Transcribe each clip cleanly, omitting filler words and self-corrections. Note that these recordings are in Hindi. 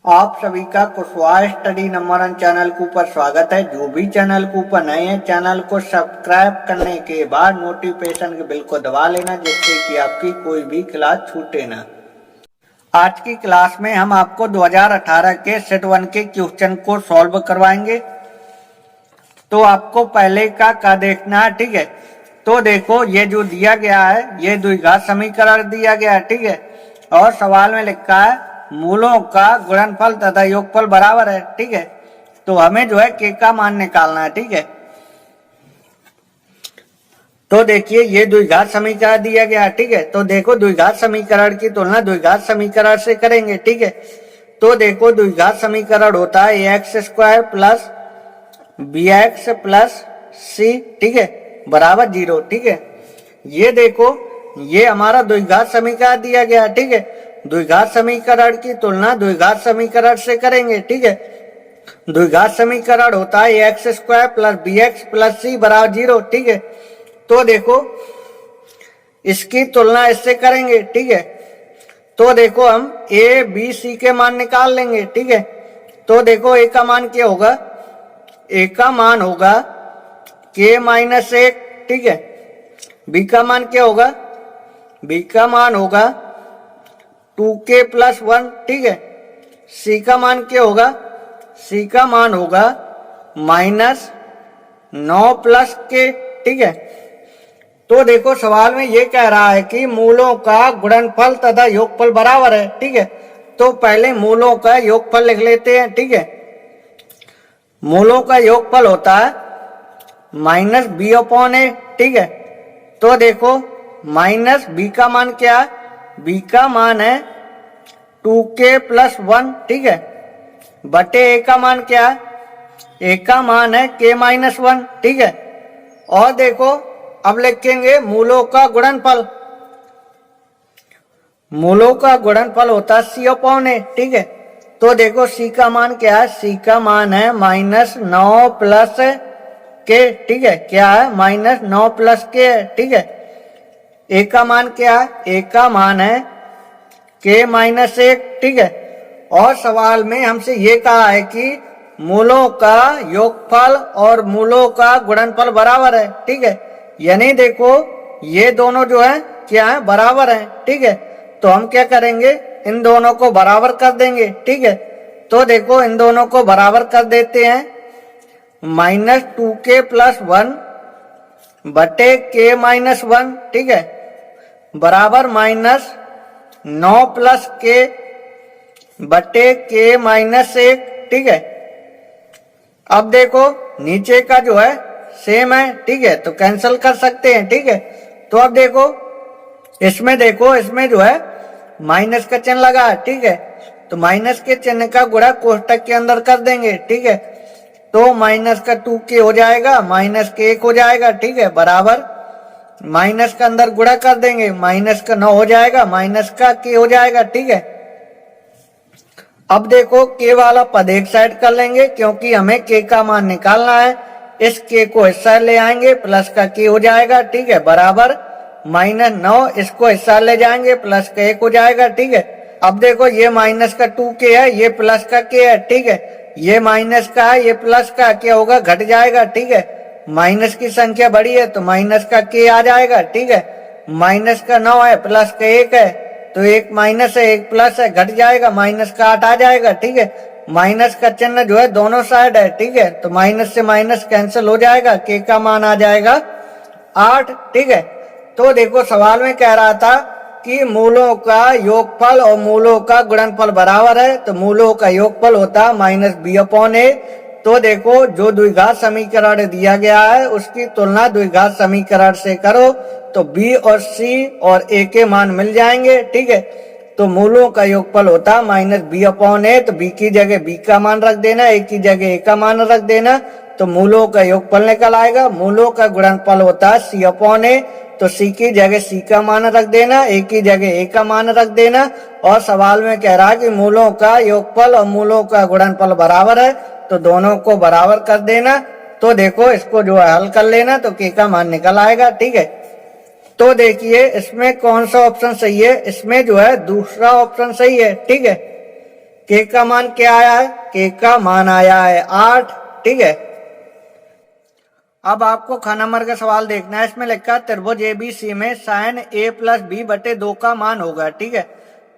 आप सभी का कुशवाहा स्टडी नंबर 1 चैनल के ऊपर स्वागत है। जो भी चैनल के ऊपर नए हैं, चैनल को सब्सक्राइब करने के बाद नोटिफिकेशन के बिल को दबा लेना, जिससे कि आपकी कोई भी क्लास छूटे ना। आज की क्लास में हम आपको 2018 के सेट 1 के क्वेश्चन को सॉल्व करवाएंगे। तो आपको पहले का देखना है, ठीक है। तो देखो, ये जो दिया गया है ये द्विघात समीकरण दिया गया है, ठीक है। और सवाल में लिखा है मूलों का गुणनफल तथा योगफल बराबर है, ठीक है। तो हमें जो है के का मान निकालना है, ठीक है। तो देखिए, ये द्विघात समीकरण दिया गया है, ठीक है। तो देखो, द्विघात समीकरण की तुलना द्विघात समीकरण से करेंगे, ठीक है। तो देखो, द्विघात समीकरण होता है x square plus b x plus c, ठीक है, बराबर 0, ठीक है। ये देखो, ये हमारा द्विघात समीकरण दिया गया है, ठीक है। द्विघात समीकरण की तुलना द्विघात समीकरण से करेंगे, ठीक है। द्विघात समीकरण होता है x square plus b x plus c बराबर 0, ठीक है। तो देखो, इसकी तुलना इससे करेंगे, ठीक है। तो देखो, हम ए बी सी के मान निकाल लेंगे, ठीक है। तो देखो, ए का मान क्या होगा? ए का मान होगा के माइनस 1, ठीक है। बी का मान क्या होगा? बी का मान होगा 2k प्लस 1, ठीक है। सी का मान क्या होगा? सी का मान होगा माइनस 9 प्लस के, ठीक है। तो देखो, सवाल में ये कह रहा है कि मूलों का गुणनफल तथा योगफल बराबर है, ठीक है। तो पहले मूलों का योगफल लिख लेते हैं, ठीक है। मूलों का योगफल होता है माइनस बी अपॉन ए, ठीक है। तो देखो, माइनस बी का मान क्या है? बी का मान है 2k प्लस 1, ठीक है, बटे ए का मान क्या है? ए का मान है k माइनस 1, ठीक है। और देखो, अब लिखेंगे मूलों का गुणनफल। मूलों का गुणनफल होता है सी अपॉन ए, ठीक है। तो देखो, सी का मान क्या है? सी का मान है माइनस 9 प्लस के, ठीक है। क्या है? माइनस 9 प्लस के है, ठीक है। ए का मान क्या है? ए का मान है के माइनस 1, ठीक है। और सवाल में हमसे ये कहा है कि मूलों का योगफल और मूलों का गुणनफल बराबर है, ठीक है। यानी देखो, ये दोनों जो है क्या है? बराबर है, ठीक है। तो हम क्या करेंगे? इन दोनों को बराबर कर देंगे, ठीक है। तो देखो, इन दोनों को बराबर कर देते हैं। माइनस 2k प्लस 1 बटे के माइनस 1, ठीक है, बराबर माइनस 9 प्लस के बटे के माइनस 1, ठीक है। अब देखो, नीचे का जो है सेम है, ठीक है, तो कैंसिल कर सकते हैं, ठीक है। तो अब देखो, इसमें देखो, इसमें जो है माइनस का चिन्ह लगा है, ठीक है। तो माइनस के चिन्ह का गुणा कोष्टक के अंदर कर देंगे, ठीक है। तो माइनस का 2k हो जाएगा, माइनस के 1 हो जाएगा, ठीक है, बराबर माइनस का अंदर गुणा कर देंगे, माइनस का 9 हो जाएगा, माइनस का k हो जाएगा, ठीक है। अब देखो, k वाला पद एक साइड कर लेंगे, क्योंकि हमें k का मान निकालना है। इस k को हिस्सा ले आएंगे, प्लस का k हो जाएगा, ठीक है, बराबर माइनस 9, इसको हिस्सा ले जाएंगे, प्लस का 1 हो जाएगा, ठीक है। अब देखो, ये माइनस का 2k है, ये प्लस का k है, ठीक है। ये माइनस का है, ये प्लस का, क्या होगा? घट जाएगा, ठीक है। माइनस की संख्या बड़ी है तो माइनस का k आ जाएगा, ठीक है। माइनस का 9 है, प्लस का 1 है, तो एक माइनस है, एक प्लस है, घट जाएगा, माइनस का 8 आ जाएगा, ठीक है। माइनस का चिन्ह जो है दोनों साइड है, ठीक है। तो माइनस से माइनस कैंसिल हो जाएगा, k का मान आ जाएगा 8, ठीक है। तो देखो, सवाल में कह रहा था कि मूलों का योगफल और मूलों का गुणनफल बराबर है। तो मूलों का योगफल होता है माइनस बी अपॉन ए। तो देखो, जो द्विघात समीकरण दिया गया है उसकी तुलना द्विघात समीकरण से करो, तो बी और सी और ए के मान मिल जाएंगे, ठीक है। तो मूलों का योगफल होता है माइनस बी अपॉन ए। तो बी की जगह बी का मान रख देना, ए की जगह ए का मान रख देना, तो मूलों का योगफल निकल आएगा। मूलों का गुणनफल होता है सी अपॉन ए। तो सी की जगह सी का मान रख देना, ए की जगह ए का मान रख देना। और सवाल में कह रहा है कि मूलों का योगफल और मूलों का गुणनफल बराबर है, तो दोनों को बराबर कर देना। तो देखो, इसको जो है हल कर लेना, तो के का मान निकल आएगा, ठीक है। तो देखिए, इसमें कौन सा ऑप्शन सही है? इसमें जो है दूसरा ऑप्शन सही है, ठीक है। के का मान क्या आया है, के का मान आया है 8, ठीक है। अब आपको ख नंबर का सवाल देखना है। इसमें लिखा त्रिभुज एबीसी में साइन ए प्लस बी बटे 2 का मान होगा, ठीक है।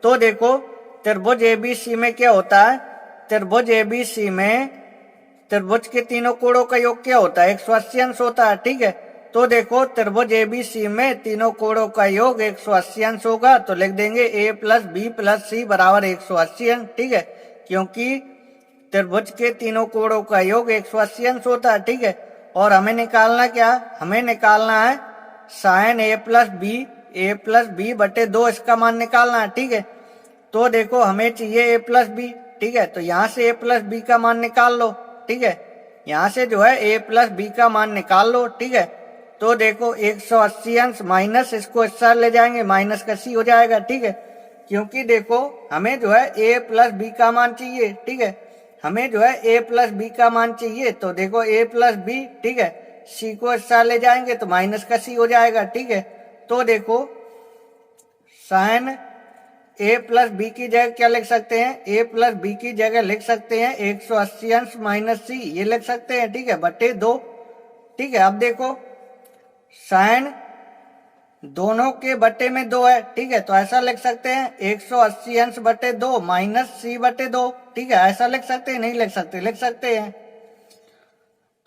तो देखो त्रिभुज एबीसी में क्या होता है, त्रिभुज एबीसी में त्रिभुज के तीनों कोणों का योग क्या होता है, 180 अंश होता है, ठीक है। तो देखो त्रिभुज एबीसी में तीनों कोणों का योग 180 अंश होगा, तो लिख देंगे ए प्लस बी प्लस सी बराबर 180 अंश, ठीक है। क्योंकि त्रिभुज के तीनों कोणों का योग 180 अंश होता है, ठीक है। और हमें निकालना क्या, हमें निकालना है साइन ए प्लस बी बटे 2, इसका मान निकालना है, ठीक है। तो देखो हमें चाहिए ए प्लस बी, ठीक है। तो यहाँ से ए प्लस बी का मान निकाल लो, ठीक है। यहाँ से जो है ए प्लस बी का मान निकाल लो, ठीक है। तो देखो 180 अंश माइनस इसको इस साइड ले जाएंगे, माइनस का सी हो जाएगा, ठीक है। क्योंकि देखो हमें जो है ए प्लस बी का मान चाहिए, ठीक है। हमें जो है ए प्लस बी का मान चाहिए, तो देखो ए प्लस बी, ठीक है। सी को इस साइड ले जाएंगे तो माइनस का सी हो जाएगा, ठीक है। तो देखो साइन ए प्लस बी की जगह क्या लिख सकते हैं, ए प्लस बी की जगह लिख सकते हैं 180 अंश माइनस सी, ये लिख सकते हैं, ठीक है, बटे 2, ठीक है। अब देखो साइन दोनों के बटे में 2 है, ठीक है। तो ऐसा लिख सकते हैं 180 अंश बटे 2 माइनस सी बटे 2, ठीक है। ऐसा लिख सकते हैं, नहीं लिख सकते, लिख सकते हैं।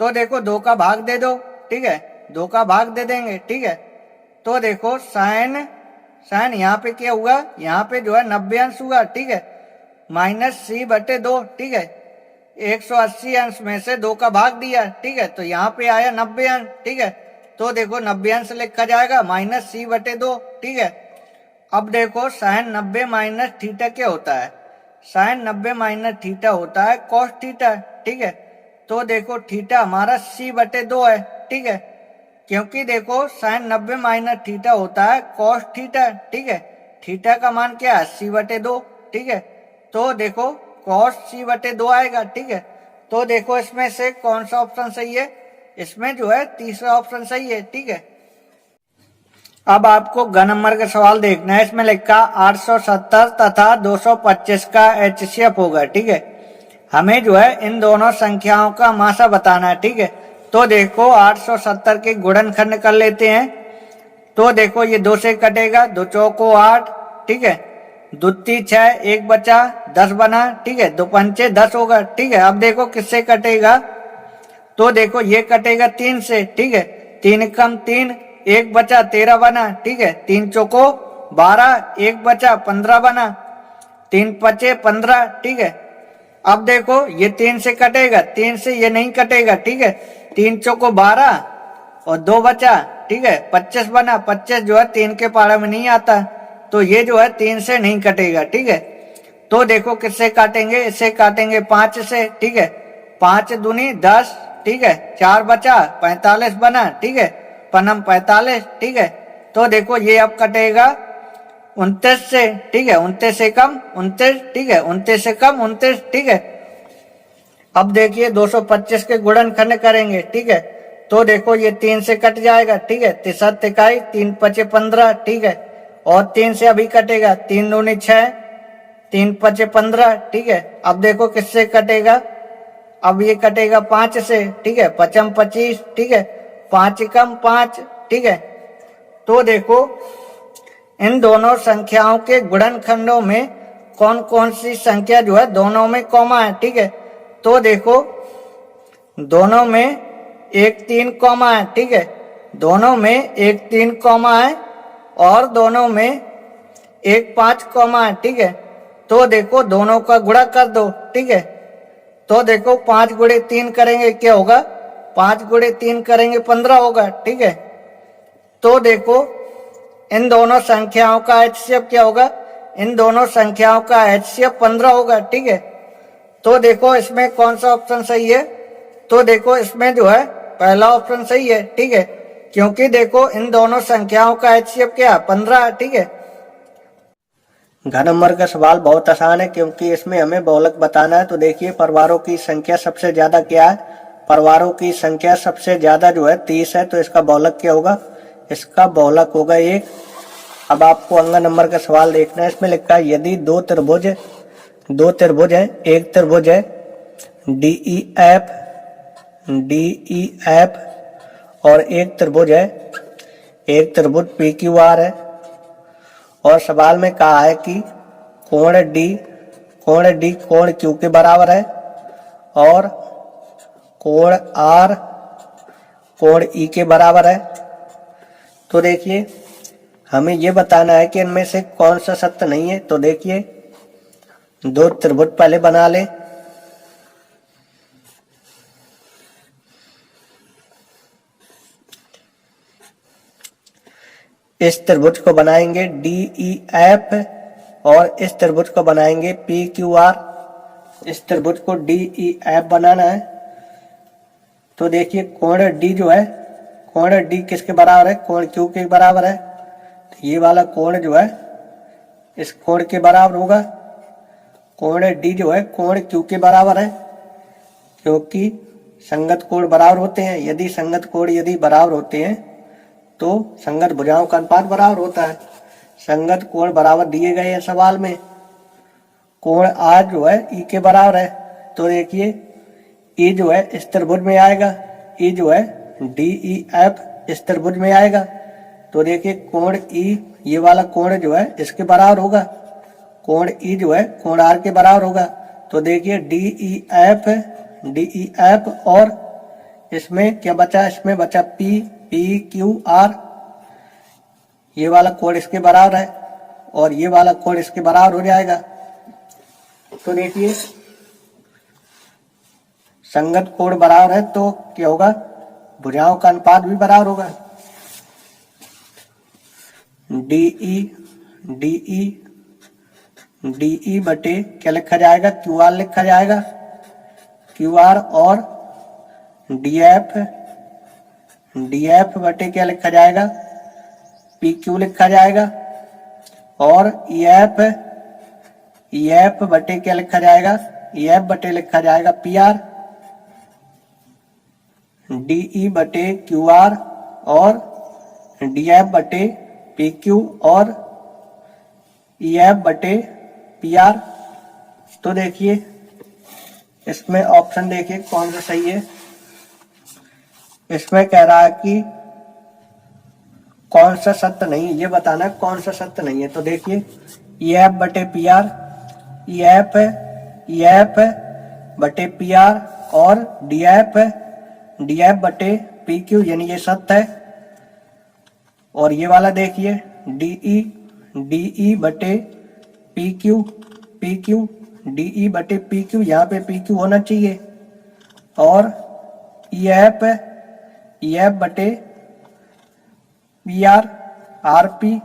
तो देखो 2 का भाग दे दो, ठीक है, 2 का भाग दे देंगे, ठीक है। तो देखो साइन यहाँ पे क्या हुआ, यहाँ पे जो है 90 अंश हुआ, ठीक है, माइनस सी बटे 2, ठीक है। 180 अंश में से 2 का भाग दिया, ठीक है, तो यहाँ पे आया 90 अंश, ठीक है। तो देखो 90 अंश लिखा जाएगा माइनस सी बटे 2, ठीक है। अब देखो साइन 90 माइनस थीटा क्या होता है, साइन 90 माइनस थीटा होता है कॉस थीटा, ठीक है। तो देखो थीटा हमारा सी बटे 2 है, ठीक है। क्योंकि देखो साइन 90 माइनस थीटा होता है कॉस थीटा, ठीक है। थीटा का मान क्या है, सी बटे 2, ठीक है। तो देखो कॉस सी बटे 2 आएगा, ठीक है। तो देखो इसमें से कौन सा ऑप्शन सही है, इसमें जो है तीसरा ऑप्शन सही है, ठीक है। अब आपको ग नंबर का सवाल देखना है। इसमें लिखा 870 तथा 225 का एचसीएफ होगा, ठीक है। हमें जो है इन दोनों संख्याओं का मासा बताना है, ठीक है। तो देखो 870 के गुणनखंड कर लेते हैं। तो देखो ये 2 से कटेगा, 2 चौको 8, ठीक है, 2 3 6, 1 बचा 10 बना, ठीक है, 2 पंचे 10 होगा, ठीक है। अब देखो किससे कटेगा, तो देखो ये कटेगा 3 से, ठीक है, 3 कम 3, 1 बचा 13 बना, ठीक है, 3 चौको 12, 1 बचा 15 बना, 3 पचे 15, ठीक है। अब देखो ये 3 से कटेगा, 3 से ये नहीं कटेगा, ठीक है, 3 चौको 12 और 2 बचा, ठीक है, 25 बना, 25 जो है 3 के पारा में नहीं आता, तो ये जो है 3 से नहीं कटेगा, ठीक है। तो देखो किससे काटेंगे, इससे काटेंगे 5 से, ठीक है, 5 दूनी 10, ठीक है, 4 बचा 45 बना, ठीक है, पनम 45, ठीक है। तो देखो ये अब कटेगा 29 से, ठीक है, 29 से कम 29, ठीक है, 29 से कम 29, ठीक है। अब देखिए 225 के गुणनखंड करेंगे, ठीक है। तो देखो ये 3 से कट जाएगा, ठीक है, 3 इकाई 3 पचे 15, ठीक है, और 3 से अभी कटेगा, 3 दूनी 6, 3 पचे 15, ठीक है। अब देखो किससे कटेगा, अब ये कटेगा 5 से, ठीक है, 5 25, ठीक है, 5 कम 5, ठीक है। तो देखो इन दोनों संख्याओं के गुणनखंडों में कौन कौन सी संख्या जो है दोनों में कॉमा है, ठीक है। तो देखो दोनों में 1 3 कॉमा है, ठीक है, दोनों में 1 3 कॉमा है और दोनों में 1 5 कॉमा है, ठीक है। तो देखो दोनों का गुणा कर दो, ठीक है। तो देखो 5 गुणे 3 करेंगे क्या होगा, 5 गुणे 3 करेंगे 15 होगा, ठीक है। तो देखो इन दोनों संख्याओं का एचसीएफ क्या होगा, इन दोनों संख्याओं का एचसीएफ 15 होगा, ठीक है। तो देखो इसमें कौन सा ऑप्शन सही है, तो देखो इसमें जो है पहला ऑप्शन सही है, ठीक है, क्योंकि देखो इन दोनों संख्याओं का एचसीएफ क्या 15 है, ठीक है। घ नंबर का सवाल बहुत आसान है क्योंकि इसमें हमें बहुलक बताना है। तो देखिए परिवारों की संख्या सबसे ज्यादा क्या है, परिवारों की संख्या सबसे ज्यादा जो है 30 है, तो इसका बहुलक क्या होगा, इसका बहुलक होगा 1। अब आपको अंग नंबर का सवाल देखना है। इसमें लिखा है यदि 2 त्रिभुज दो त्रिभुज है, एक त्रिभुज है DEF और एक त्रिभुज है, एक त्रिभुज PQR है। और सवाल में कहा है कि कोण D कोण Q के बराबर है और कोण R कोण E के बराबर है। तो देखिए हमें ये बताना है कि इनमें से कौन सा सत्य नहीं है। तो देखिए दो त्रिभुज पहले बना ले। इस त्रिभुज को बनाएंगे DEF और इस त्रिभुज को बनाएंगे PQR। इस त्रिभुज को DEF बनाना है। तो देखिए कोण D जो है, कोण D किसके बराबर है? कोण Q के बराबर है। तो ये वाला कोण जो है इस कोण के बराबर होगा। कोण D जो है कोण Q के बराबर है, क्योंकि संगत कोण बराबर होते हैं। यदि संगत कोण बराबर होते हैं तो संगत भुजाओं का अनुपात बराबर होता है। संगत कोण बराबर दिए गए हैं सवाल में। कोण R जो है E के बराबर है। तो देखिए E जो है इस त्रिभुज में आएगा, E जो है DEF इस त्रिभुज में आएगा। तो देखिए कोण E ये वाला कोण जो है इसके बराबर होगा, कोण E जो है कोण R के बराबर होगा। तो देखिए DEF और इसमें क्या बचा? इसमें बचा PQR। ये वाला कोण इसके बराबर है और ये वाला कोण इसके बराबर हो जाएगा। तो देखिए संगत कोण बराबर है तो क्या होगा? भुजाओं का अनुपात भी बराबर होगा। DE बटे क्या लिखा जाएगा? QR लिखा जाएगा। QR और DF बटे क्या लिखा जाएगा? PQ लिखा जाएगा। और EF बटे क्या लिखा जाएगा? EF बटे लिखा जाएगा PR। DE बटे QR और DF बटे PQ और EF बटे PR। तो देखिए इसमें ऑप्शन देखिए कौन सा सही है। इसमें कह रहा है कि कौन सा सत्य नहीं है, ये बताना है कौन सा सत्य नहीं है। तो देखिए EF बटे PR, EF बटे PR और DF बटे PQ, यानी ये सत्य है। और ये वाला देखिए DE बटे PQ, DE बटे PQ, यहाँ पे PQ होना चाहिए। और EF बटे PR RP।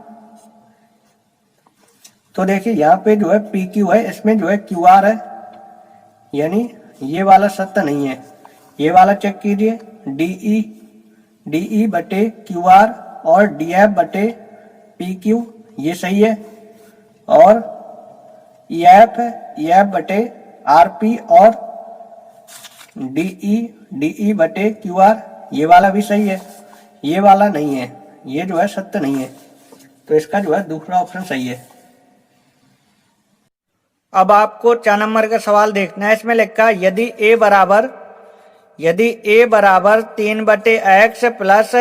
तो देखिए यहाँ पे जो है PQ है, इसमें जो है QR है, यानी ये वाला सत्य नहीं है। ये वाला चेक कीजिए DE बटे QR और DF बटे PQ, ये सही है। और EF बटे RP और DE बटे QR, ये वाला भी सही है। ये वाला नहीं है, ये जो है सत्य नहीं है। तो इसका जो है दूसरा ऑप्शन सही है। अब आपको 4 नंबर का सवाल देखना है। इसमें लिखा यदि A बराबर 3 बटे x प्लस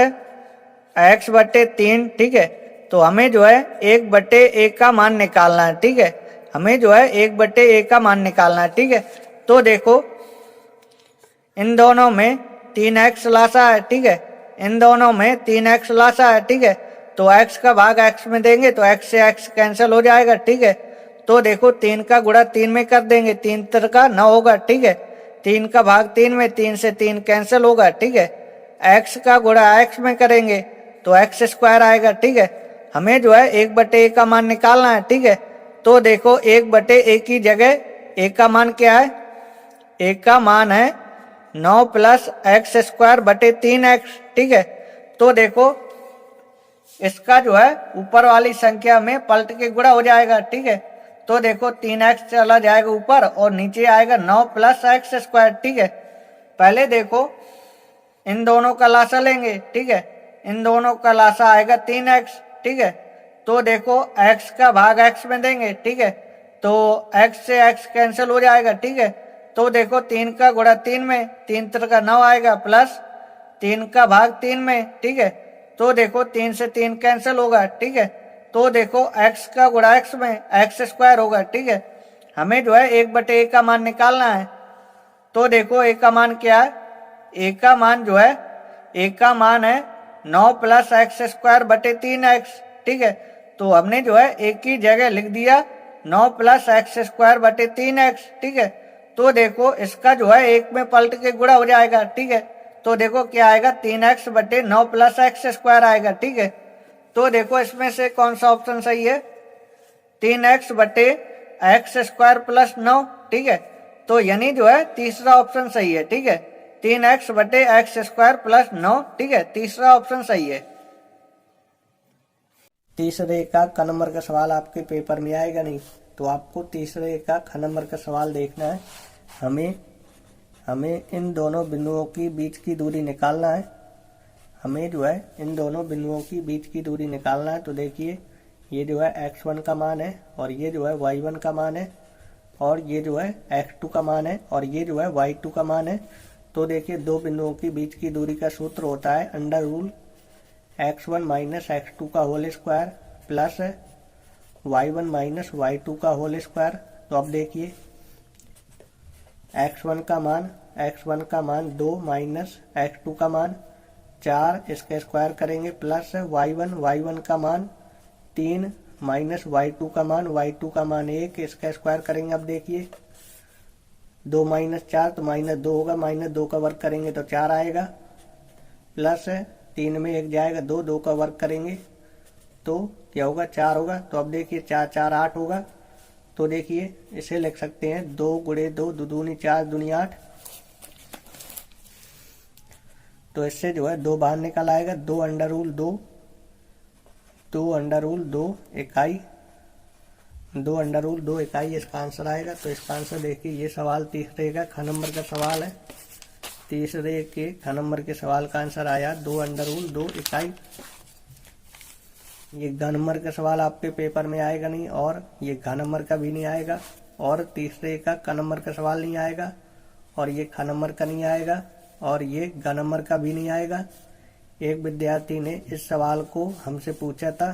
x बटे 3, ठीक है। तो हमें जो है 1 बटे a का मान निकालना है, ठीक है। हमें जो है 1 बटे a का मान निकालना है, ठीक है। तो देखो इन दोनों में 3x लासा है, ठीक है। इन दोनों में 3x लासा है, ठीक है। तो x का भाग x में देंगे तो x से x कैंसिल हो जाएगा, ठीक है। तो देखो 3 का गुणा 3 में कर देंगे, 3 का 9 होगा, ठीक है। 3 का भाग 3 में, 3 से 3 कैंसिल होगा, ठीक है। x का गुणा x में करेंगे तो x स्क्वायर आएगा, ठीक है। हमें जो है 1 बटे a का मान निकालना है, ठीक है। तो देखो 1 बटे a की जगह a का मान क्या है? a का मान है 9 प्लस x स्क्वायर बटे 3x, ठीक है। तो देखो इसका जो है ऊपर वाली संख्या में पलट के गुणा हो जाएगा, ठीक है। तो देखो 3x चला जाएगा ऊपर और नीचे आएगा 9 प्लस x स्क्वायर, ठीक है। पहले देखो इन दोनों का लासा लेंगे, ठीक है। इन दोनों का लासा आएगा 3x, ठीक है। तो देखो x का भाग x में देंगे, ठीक है। तो x से x कैंसिल हो जाएगा, ठीक है। तो देखो 3 का गुणा 3 में, 3 3 का 9 आएगा, प्लस 3 का भाग 3 में, ठीक है। तो देखो 3 से 3 कैंसिल होगा, ठीक है। तो देखो x का गुणा x में x स्क्वायर होगा, ठीक है। हमें जो है 1/a का मान निकालना है। तो देखो a का मान क्या है, a का मान जो है, a का मान है 9 प्लस एक्स स्क्वायर बटे 3x, ठीक है। तो हमने जो है एक की जगह लिख दिया 9 प्लस एक्स स्क्वायर बटे 3x, ठीक है। तो देखो इसका जो है एक में पलट के गुणा हो जाएगा, ठीक है। तो देखो क्या आएगा, 3x बटे 9 प्लस एक्स स्क्वायर आएगा, ठीक है। तो देखो इसमें से कौन सा ऑप्शन सही है, 3x बटे एक्स स्क्वायर प्लस 9, ठीक है। तो यानी जो है तीसरा ऑप्शन सही है, ठीक है। 3x बटे एक्स स्क्वायर प्लस 9, ठीक है, तीसरा ऑप्शन सही है। तीसरे का क नंबर का सवाल आपके पेपर में आएगा नहीं, तो आपको तीसरे का ख नंबर का सवाल देखना है। हमें इन दोनों बिंदुओं की बीच की दूरी निकालना है। हमें जो है इन दोनों बिंदुओं की बीच की दूरी निकालना है। तो देखिए ये जो है x1 का मान है और ये जो है y1 का मान है और ये जो है x2 का मान है और ये जो है y2 का मान है। तो देखिए दो बिंदुओं की बीच की दूरी का सूत्र होता है under rule x1 minus x2 का whole square plus y1 minus y2 का होल स्क्वायर। तो अब देखिए x1 का मान 2 माइनस x2 का मान 4, इसका स्क्वायर करेंगे प्लस y1 का मान 3 माइनस y2 का मान 1, इसका स्क्वायर करेंगे। अब देखिए 2 माइनस 4 तो माइनस 2 होगा, माइनस 2 का वर्ग करेंगे तो 4 आएगा, प्लस 3 में 1 जाएगा 2, 2 का वर्ग करेंगे तो क्या होगा, 4 होगा। तो अब देखिए 4 4 8 होगा। तो देखिए इसे लिख सकते हैं 2 गुणे 2 दूनी 4 दूनी 8। तो इससे जो है 2 बाहर निकल आएगा, 2 अंडर रूल 2 इकाई, 2 अंडर रूल 2 इकाई इसका आंसर आएगा। तो इसका आंसर देखिए ये सवाल तीसरे का ख नंबर का सवाल है। तीसरे के ख नंबर के सवाल का आंसर आया 2 अंडर रूल 2 इकाई। ये घ नंबर का सवाल आपके पेपर में आएगा नहीं और ये घ नंबर का भी नहीं आएगा और तीसरे का क नंबर का सवाल नहीं आएगा और ये ख नंबर का नहीं आएगा और ये घ नंबर का भी नहीं आएगा। एक विद्यार्थी ने इस सवाल को हमसे पूछा था,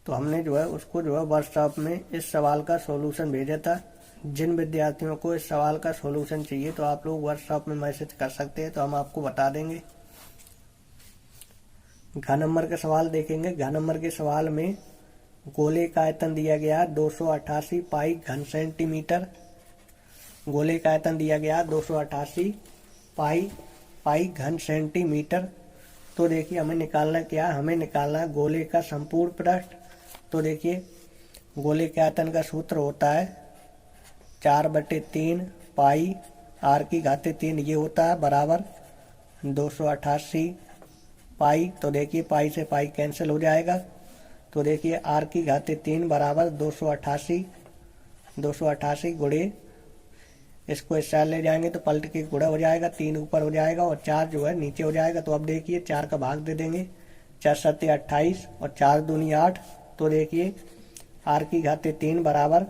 तो हमने जो है उसको जो है व्हाट्सएप में इस सवाल का सॉल्यूशन भेजा था। जिन विद्यार्थियों को इस सवाल का सॉल्यूशन चाहिए तो आप लोग व्हाट्सएप में मैसेज कर सकते हैं, तो हम आपको बता देंगे। घ नंबर का सवाल देखेंगे। घ नंबर के सवाल में गोले का आयतन दिया गया 288 पाई घन सेंटीमीटर। गोले का आयतन दिया गया 288 पाई घन सेंटीमीटर। तो देखिए हमें निकालना क्या, हमें निकालना गोले का संपूर्ण पृष्ठ। तो देखिए गोले के आयतन का सूत्र होता है 4/3 पाई r की घाते 3, ये होता है बराबर 288 पाई। तो देखिए पाई से पाई कैंसिल हो जाएगा। तो देखिए r की घाते 3 बराबर 288 गुणे, इसको इस साइड ले जाएंगे तो पलट के गुणा हो जाएगा, 3 ऊपर हो जाएगा और 4 जो है नीचे हो जाएगा। तो अब देखिए 4 का भाग दे देंगे, 4 7 28 और 4 दूनी 8। तो देखिए r की घाते 3 बराबर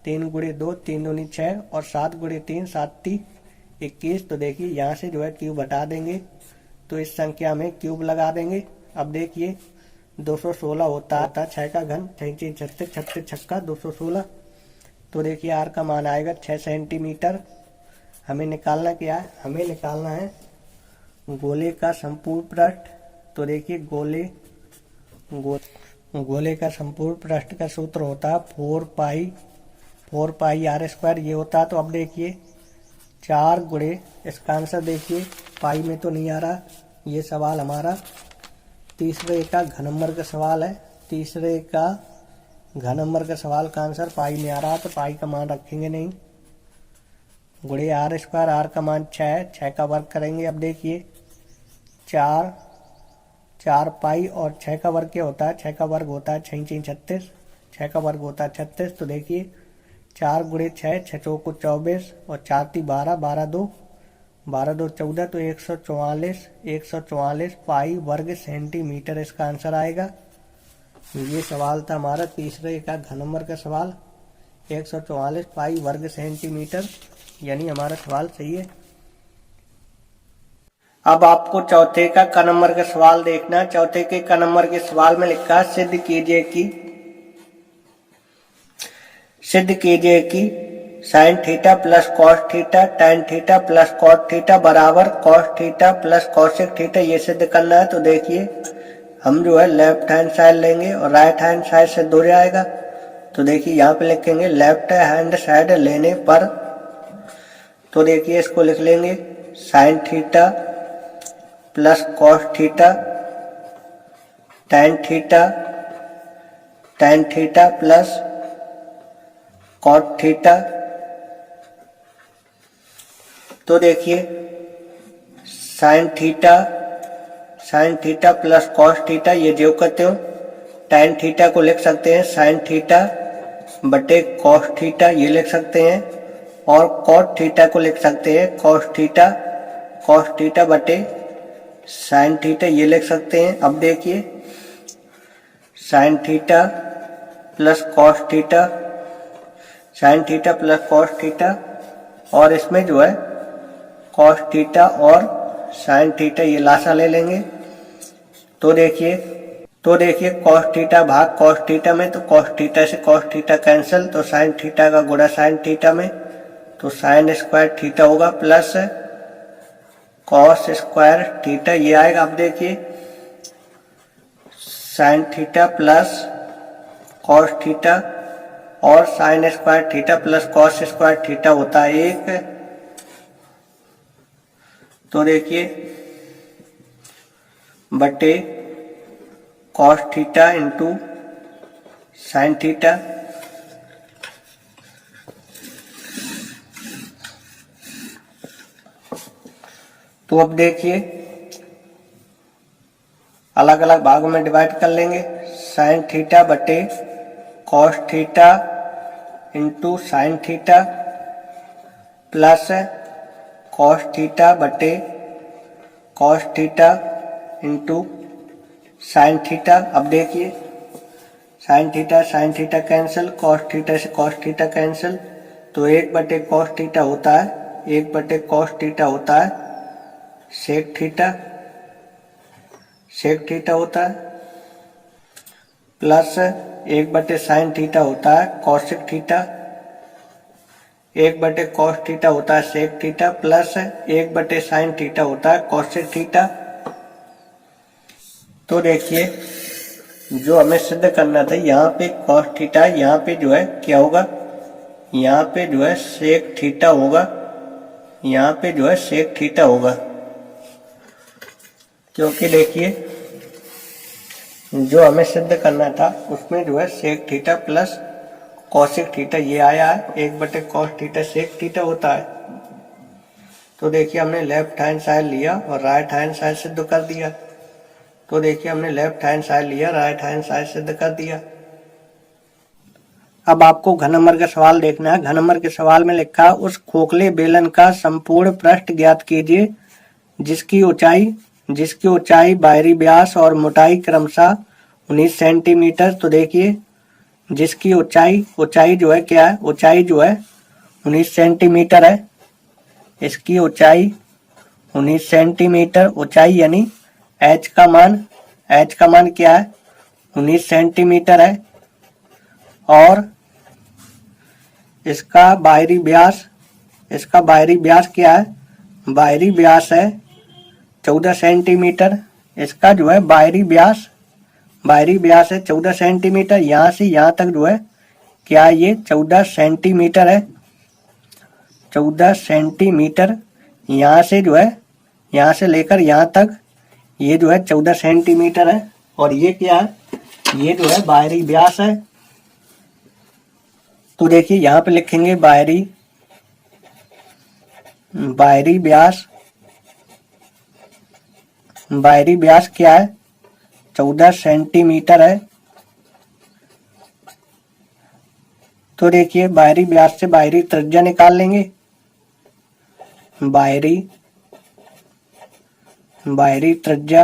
3 गुणे 2 3 दूनी 6 और 7 गुणे 3 7 21। तो देखिए यहाँ से जो है क्यूब हटा देंगे तो इस संख्या में क्यूब लगा देंगे। अब देखिए 216 होता था 6 का घन, 36 36 36 छक्का 216। तो देखिए r का मान आएगा 6 सेंटीमीटर। हमें निकालना क्या है, हमें निकालना है गोले का संपूर्ण पृष्ठ। तो देखिए गोले का संपूर्ण पृष्ठ का सूत्र होता है 4 पाई r स्क्वायर, ये होता है। तो अब देखिए 4 गुणे, इसका आंसर देखिए पाई में तो नहीं आ रहा, ये सवाल हमारा तीसरे का घ नंबर का सवाल है। तीसरे का घ नंबर का सवाल का आंसर पाई में आ रहा, तो पाई का मान रखेंगे नहीं। गुणे r स्क्वायर, r का मान 6 का वर्ग करेंगे। अब देखिए 4 पाई और 6 का वर्ग क्या होता है, 6 का वर्ग होता है 6 36, 6 का वर्ग होता है 36। तो देखिए 4 गुणे 6 6 चौको 24 और 4 ती 12 12 2 14, तो 144 पाई वर्ग सेंटीमीटर इसका आंसर आएगा। ये सवाल था हमारा तीसरे का घन नंबर का सवाल। 144 पाई वर्ग सेंटीमीटर, यानी हमारा सवाल सही है। अब आपको चौथे का क नंबर का सवाल देखना। चौथे के क नंबर के सवाल में लिखा है सिद्ध कीजिए कि sine theta plus cos theta tan theta plus cot theta बराबर cos theta plus cosec theta. ये सिद्ध करना है। तो देखिए हम जो है लेफ्ट हैंड साइड लेंगे और राइट हैंड साइड से दूर जाएगा। तो देखिए यहाँ पे लिखेंगे लेफ्ट हैंड साइड लेने पर, तो देखिए इसको लिख लेंगे sine theta plus cos theta tan theta plus cot theta. तो देखिए sine theta plus cos theta, ये जो करते हो tan थीटा को लिख सकते हैं साइन थीटा बटे कॉस थीटा, ये लिख सकते हैं। और कॉट थीटा को लिख सकते हैं कॉस थीटा बटे साइन थीटा, ये लिख सकते हैं। अब देखिए sine theta plus cos theta, sign theta plus cos theta, और इसमें जो है कॉस थीटा और साइन थीटा ये लासा ले लेंगे। तो देखिए कॉस थीटा भाग कॉस थीटा में, तो कॉस थीटा से कॉस थीटा कैंसिल, तो साइन थीटा का गुणा साइन थीटा में, तो साइन स्क्वायर थीटा होगा प्लस कॉस स्क्वायर थीटा, ये आएगा। अब देखिए sine theta plus cos theta और sine square theta plus cos square theta होता है 1। तो देखिए बटे cos theta into sine theta. तो अब देखिए अलग अलग भागों में डिवाइड कर लेंगे। साइन थीटा बटे cos theta into sine theta plus cos theta बटे cos theta into sine theta. अब देखिए sine theta cancel, cos theta से कॉस थीटा कैंसिल, तो 1 बटे कॉस थीटा होता है, 1 बटे कॉस थीटा होता है सेक थीटा होता है, प्लस 1 बटे साइन थीटा होता है कॉसेक थीटा, 1 बटे कॉस थीटा होता है सेक थीटा, प्लस 1 बटे साइन थीटा होता है कॉसेक थीटा। तो देखिए जो हमें सिद्ध करना था, यहाँ पे कॉस थीटा, यहाँ पे जो है क्या होगा, यहाँ पे जो है सेक थीटा होगा, यहाँ पे जो है सेक थीटा होगा। क्योंकि देखिए जो हमें सिद्ध करना था उसमें जो है sec theta plus cosec theta ये आया है, 1 बटे कॉस थीटा सेक थीटा होता है। तो देखिए हमने लेफ्ट हैंड साइड लिया और राइट हैंड साइड सिद्ध कर दिया। तो देखिए हमने लेफ्ट हैंड साइड लिया, राइट हैंड साइड सिद्ध कर दिया। अब आपको घन नंबर का सवाल देखना है। घन नंबर के सवाल में लिखा उस खोखले बेलन का संपूर्ण पृष्ठ ज्ञात कीजिए जिसकी ऊंचाई बाहरी व्यास और मोटाई क्रमशः 19 सेंटीमीटर। तो देखिए जिसकी ऊंचाई जो है क्या है, ऊंचाई जो है 19 सेंटीमीटर है। इसकी ऊंचाई 19 सेंटीमीटर ऊंचाई, यानी h का मान क्या है 19 सेंटीमीटर है। और इसका बाहरी व्यास क्या है, बाहरी व्यास है 14 सेंटीमीटर। इसका जो है बाहरी व्यास है 14 सेंटीमीटर। यहाँ से यहाँ तक जो है क्या ये 14 सेंटीमीटर है, 14 सेंटीमीटर। यहाँ से जो है, यहाँ से लेकर यहाँ तक ये जो है 14 सेंटीमीटर है। और ये क्या है, ये जो है बाहरी व्यास है। तो देखिए यहाँ पे लिखेंगे बाहरी व्यास क्या है 14 सेंटीमीटर है। तो देखिए बाहरी व्यास से बाहरी त्रिज्या निकाल लेंगे। बाहरी त्रिज्या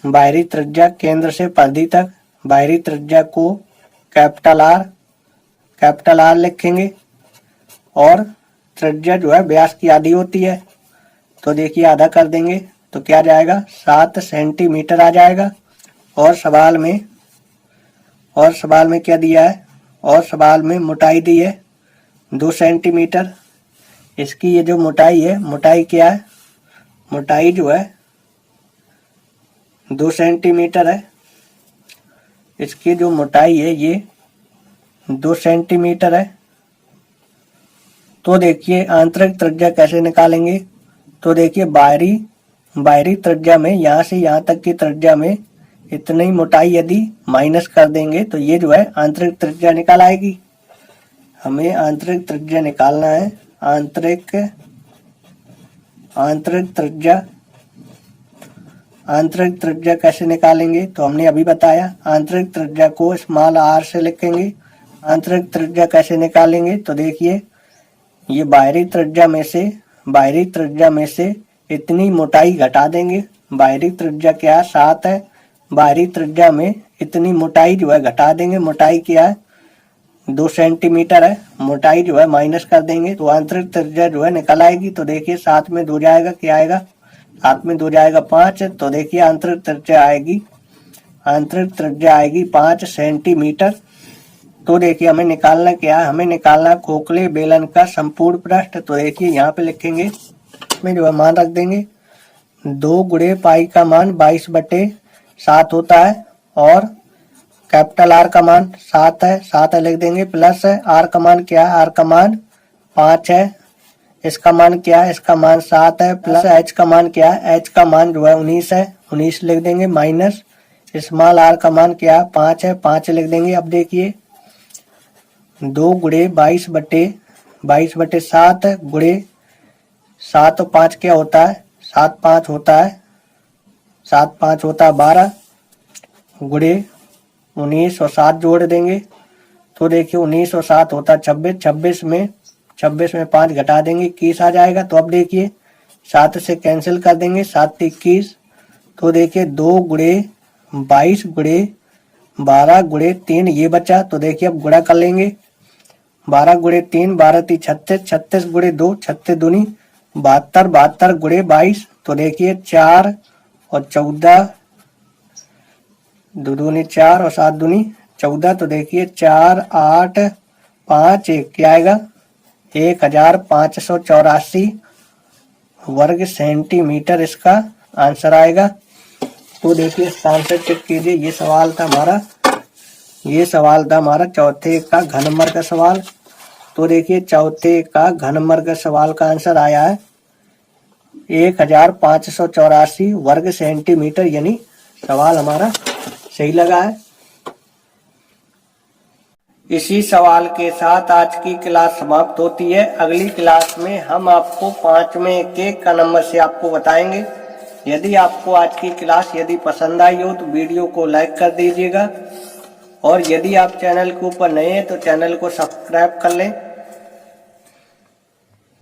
बाहरी त्रिज्या केंद्र से परिधि तक, बाहरी त्रिज्या को कैपिटल आर लिखेंगे और त्रिज्या जो है व्यास की आधी होती है, तो देखिए आधा कर देंगे तो क्या जाएगा 7 सेंटीमीटर आ जाएगा। और सवाल में क्या दिया है, और सवाल में मोटाई दी है 2 सेंटीमीटर। इसकी ये जो मोटाई है, मोटाई क्या है, मोटाई जो है 2 सेंटीमीटर है। इसकी जो मोटाई है ये 2 सेंटीमीटर है। तो देखिए आंतरिक त्रिज्या कैसे निकालेंगे, तो देखिए बाहरी त्रिज्या में यहाँ से यहाँ तक की त्रिज्या में इतनी मोटाई यदि माइनस कर देंगे तो ये जो है आंतरिक त्रिज्या निकल आएगी। हमें आंतरिक त्रिज्या निकालना है। आंतरिक त्रिज्या कैसे निकालेंगे, तो हमने अभी बताया आंतरिक त्रिज्या को स्मॉल आर से लिखेंगे। आंतरिक त्रिज्या कैसे निकालेंगे, तो देखिए ये बाहरी त्रिज्या में से इतनी मोटाई घटा देंगे। बाहरी त्रिज्या क्या है 7 है, बाहरी त्रिज्या में इतनी मोटाई जो है घटा देंगे। मोटाई क्या है 2 सेंटीमीटर है, मोटाई जो है माइनस कर देंगे तो आंतरिक त्रिज्या जो है निकल आएगी। तो देखिए 7 में 2 जाएगा, क्या आएगा 7 में 2 जाएगा 5। तो देखिए आंतरिक त्रिज्या आएगी 5 सेंटीमीटर। तो देखिए हमें निकालना क्या है, हमें निकालना खोखले बेलन का संपूर्ण पृष्ठ। तो देखिए यहाँ पे लिखेंगे, इसमें जो है मान रख देंगे 2 गुणे पाई का मान 22/7 होता है और कैपिटल आर का मान 7 है लिख देंगे, प्लस आर का मान क्या है, आर का मान 5 है। इसका मान क्या है, इसका मान 7 है, प्लस एच का मान क्या है, एच का मान जो है 19 है, 19 लिख देंगे, माइनस स्मॉल आर का मान क्या है 5 है, 5 लिख देंगे। अब देखिए 2 गुणे 22/7 गुणे 7 और 5 क्या होता है, 7 5 होता है 12 गुणे 19 और 7 जोड़ देंगे तो देखिए 19 और 7 होता है 26 में 5 घटा देंगे 21 आ जाएगा। तो अब देखिए 7 से कैंसिल कर देंगे, 7 21। तो देखिए 2 गुणे 22 गुणे 12 गुणे 3 ये बचा। तो देखिए अब गुणा कर लेंगे, 12 गुणे 3 12 3 36, 36 गुणे 2 36 दूनी 72, 72 गुणे 22। तो देखिए 4 और 14 2 दूनी 4 और 7 दूनी 14। तो देखिए 4 8 5 1 क्या आएगा 1584 वर्ग सेंटीमीटर इसका आंसर आएगा। तो देखिए इसका आंसर चेक कीजिए। ये सवाल था हमारा चौथे का घनमर का सवाल। तो देखिए चौथे का घनमर का सवाल का आंसर आया है 1584 वर्ग सेंटीमीटर, यानी सवाल हमारा सही लगा है। इसी सवाल के साथ आज की क्लास समाप्त होती है। अगली क्लास में हम आपको 5वें के का नंबर से आपको बताएंगे। यदि आपको आज की क्लास यदि पसंद आई हो तो वीडियो को लाइक कर दीजिएगा और यदि आप चैनल के ऊपर नए हैं तो चैनल को सब्सक्राइब कर लें